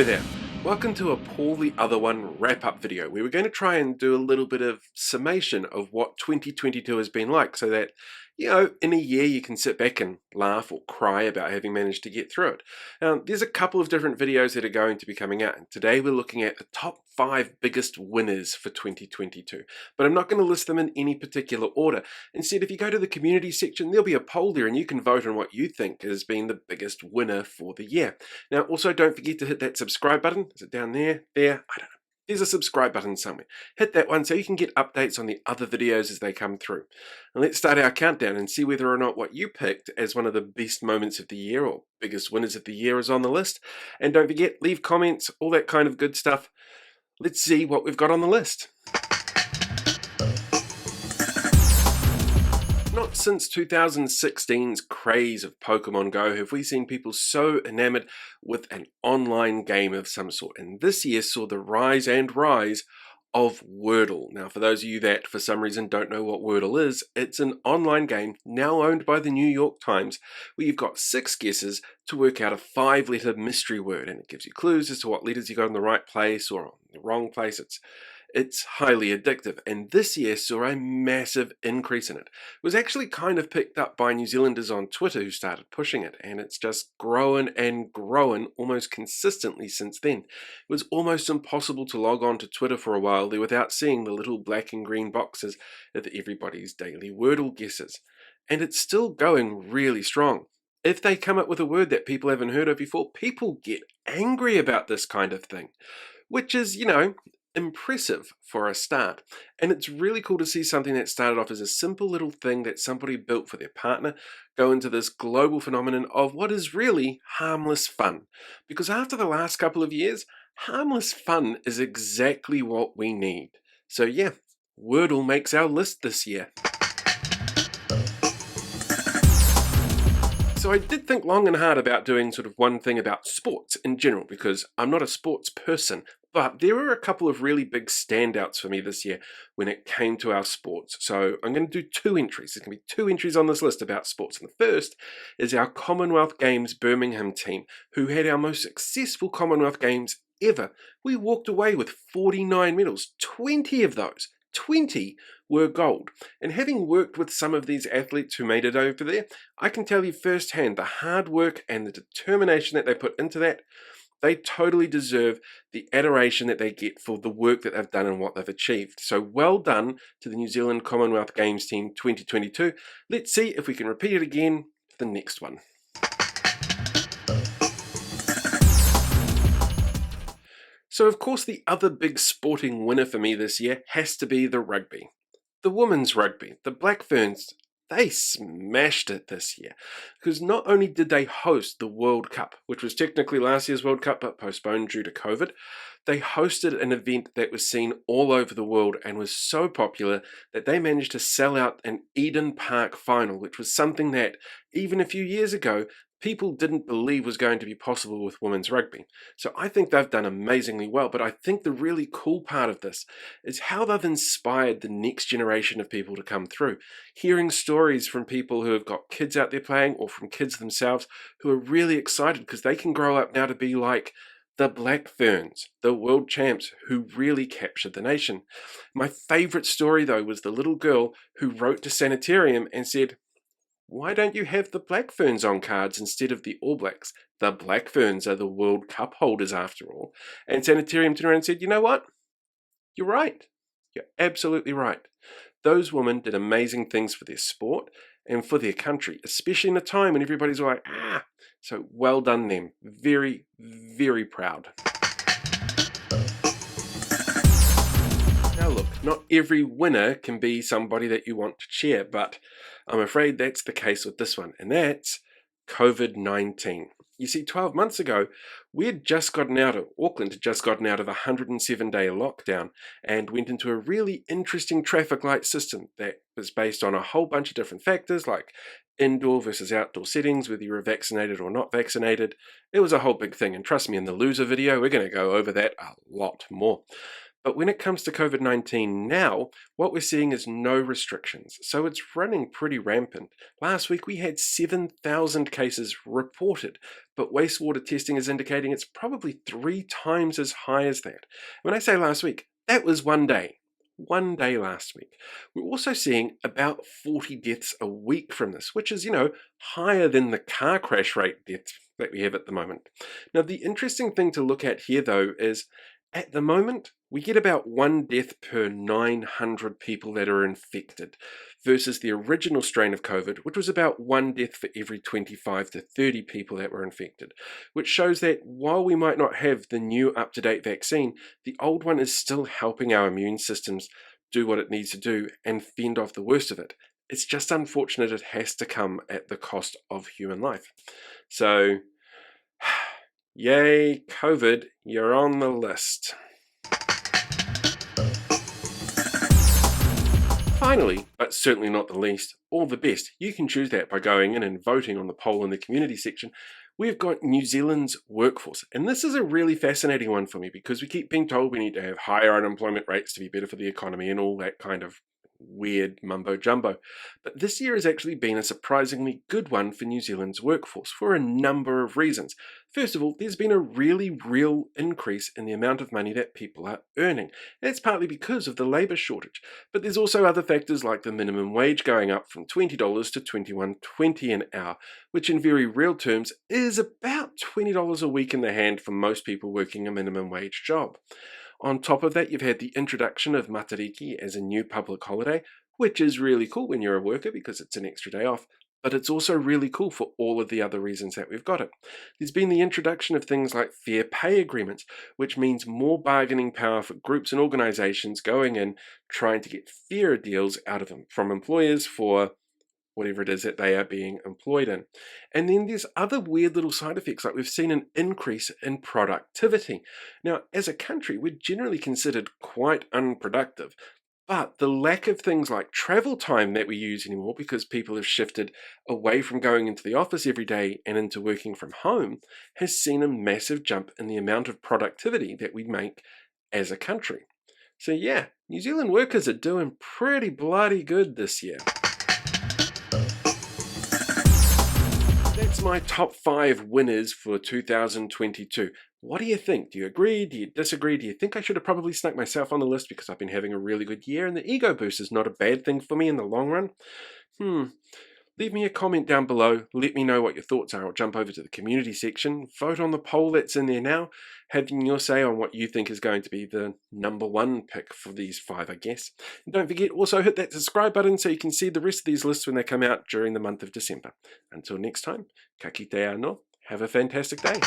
Hello there. Welcome to a Paul the Other One wrap-up video where we're going to try and do a little bit of summation of what 2022 has been like so that, in a year you can sit back and laugh or cry about having managed to get through it. Now, there's a couple of different videos that are going to be coming out, and today we're looking at the top 5 biggest winners for 2022. But I'm not going to list them in any particular order. Instead, if you go to the community section, there'll be a poll there and you can vote on what you think has been the biggest winner for the year. Now, also don't forget to hit that subscribe button. Is it down there? There? I don't know. There's a subscribe button somewhere. Hit that one so you can get updates on the other videos as they come through. And let's start our countdown and see whether or not what you picked as one of the best moments of the year or biggest winners of the year is on the list. And don't forget, leave comments, all that kind of good stuff. Let's see what we've got on the list. Not since 2016's craze of Pokemon Go have we seen people so enamored with an online game of some sort, and this year saw the rise of Wordle. Now, for those of you that for some reason don't know what Wordle is, it's an online game now owned by the New York Times where you've got 6 guesses to work out a 5-letter mystery word, and it gives you clues as to what letters you got in the right place or the wrong place. It's highly addictive, and this year saw a massive increase in it. It was actually kind of picked up by New Zealanders on Twitter who started pushing it, and it's just grown and grown almost consistently since then. It was almost impossible to log on to Twitter for a while there without seeing the little black and green boxes of everybody's daily Wordle guesses. And it's still going really strong. If they come up with a word that people haven't heard of before, people get angry about this kind of thing, which is, impressive for a start. And it's really cool to see something that started off as a simple little thing that somebody built for their partner go into this global phenomenon of what is really harmless fun. Because after the last couple of years, harmless fun is exactly what we need. So yeah, Wordle makes our list this year. So I did think long and hard about doing sort of one thing about sports in general, because I'm not a sports person, but there were a couple of really big standouts for me this year when it came to our sports. So I'm going to do 2 entries. There's going to be 2 entries on this list about sports. And the first is our Commonwealth Games Birmingham team, who had our most successful Commonwealth Games ever. We walked away with 49 medals, 20 of those. 20 were gold. And having worked with some of these athletes who made it over there, I can tell you firsthand the hard work and the determination that they put into that. They totally deserve the adoration that they get for the work that they've done and what they've achieved. So well done to the New Zealand Commonwealth Games team 2022. Let's see if we can repeat it again for the next one. So of course the other big sporting winner for me this year has to be the rugby. The women's rugby, the Black Ferns, they smashed it this year. Because not only did they host the World Cup, which was technically last year's World Cup but postponed due to COVID, they hosted an event that was seen all over the world and was so popular that they managed to sell out an Eden Park final, which was something that even a few years ago people didn't believe was going to be possible with women's rugby. So I think they've done amazingly well, but I think the really cool part of this is how they've inspired the next generation of people to come through. Hearing stories from people who have got kids out there playing or from kids themselves who are really excited because they can grow up now to be like the Black Ferns, the world champs who really captured the nation. My favourite story though was the little girl who wrote to Sanitarium and said, "Why don't you have the Black Ferns on cards instead of the All Blacks? The Black Ferns are the World Cup holders after all." And Sanitarium turned around and said, "You know what? You're right. You're absolutely right. Those women did amazing things for their sport and for their country, especially in a time when everybody's like, ah." So well done them. Very, very proud. Now look, not every winner can be somebody that you want to cheer, but I'm afraid that's the case with this one, and that's COVID-19. You see, 12 months ago, Auckland had just gotten out of a 107-day lockdown and went into a really interesting traffic light system that was based on a whole bunch of different factors like indoor versus outdoor settings, whether you were vaccinated or not vaccinated. It was a whole big thing, and trust me, in the loser video, we're going to go over that a lot more. But when it comes to COVID-19 now, what we're seeing is no restrictions. So it's running pretty rampant. Last week we had 7,000 cases reported, but wastewater testing is indicating it's probably 3 times as high as that. When I say last week, that was one day. One day last week. We're also seeing about 40 deaths a week from this, which is, higher than the car crash rate deaths that we have at the moment. Now, the interesting thing to look at here, though, is at the moment, we get about 1 death per 900 people that are infected, versus the original strain of COVID, which was about 1 death for every 25 to 30 people that were infected, which shows that while we might not have the new up-to-date vaccine, the old one is still helping our immune systems do what it needs to do and fend off the worst of it. It's just unfortunate it has to come at the cost of human life. So, yay, COVID, you're on the list. Finally, but certainly not the least, all the best. You can choose that by going in and voting on the poll in the community section. We've got New Zealand's workforce, and this is a really fascinating one for me because we keep being told we need to have higher unemployment rates to be better for the economy and all that kind of weird mumbo jumbo. But this year has actually been a surprisingly good one for New Zealand's workforce for a number of reasons. First of all, there's been a really real increase in the amount of money that people are earning. That's partly because of the labour shortage. But there's also other factors like the minimum wage going up from $20 to $21.20 an hour, which in very real terms is about $20 a week in the hand for most people working a minimum wage job. On top of that, you've had the introduction of Matariki as a new public holiday, which is really cool when you're a worker because it's an extra day off, but it's also really cool for all of the other reasons that we've got it. There's been the introduction of things like fair pay agreements, which means more bargaining power for groups and organisations going in trying to get fairer deals out of them from employers for whatever it is that they are being employed in. And then there's other weird little side effects, like we've seen an increase in productivity. Now, as a country, we're generally considered quite unproductive, but the lack of things like travel time that we use anymore because people have shifted away from going into the office every day and into working from home has seen a massive jump in the amount of productivity that we make as a country. So yeah, New Zealand workers are doing pretty bloody good this year. That's my top 5 winners for 2022. What do you think? Do you agree? Do you disagree? Do you think I should have probably snuck myself on the list because I've been having a really good year and the ego boost is not a bad thing for me in the long run? Leave me a comment down below. Let me know what your thoughts are. I'll jump over to the community section. Vote on the poll that's in there now. Having your say on what you think is going to be the number 1 pick for these 5, I guess. And don't forget, also hit that subscribe button so you can see the rest of these lists when they come out during the month of December. Until next time, ka kite anō. Have a fantastic day.